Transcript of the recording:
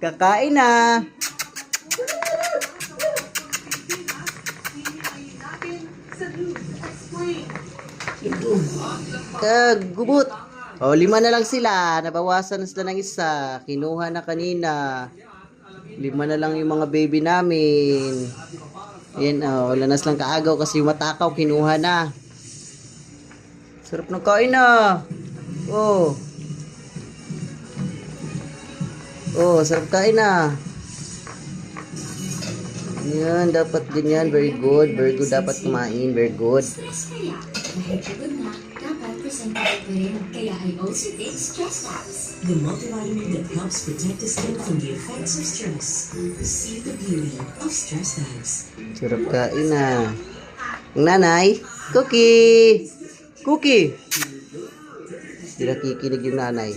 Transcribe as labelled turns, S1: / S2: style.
S1: Kakain na. Gubot. O, 5 na lang sila. Nabawasan na sila ng isa. Kinuha na kanina. 5 na lang yung mga baby namin. Yan, wala na silang kaagaw kasi yung matakaw, kinuha na. Sarap ng kain na. Oh. Oh, sarap kain na. Yan, dapat ganyan. Very good. Very good dapat kumain. Very good.
S2: Kaya I also take stress labs. The multivitamin that helps protect the skin from the effects of stress. See the beauty of stress labs.
S1: Sarap kain na. Ang nanay, Cookie! Cookie! Hindi nakikinig yung nanay.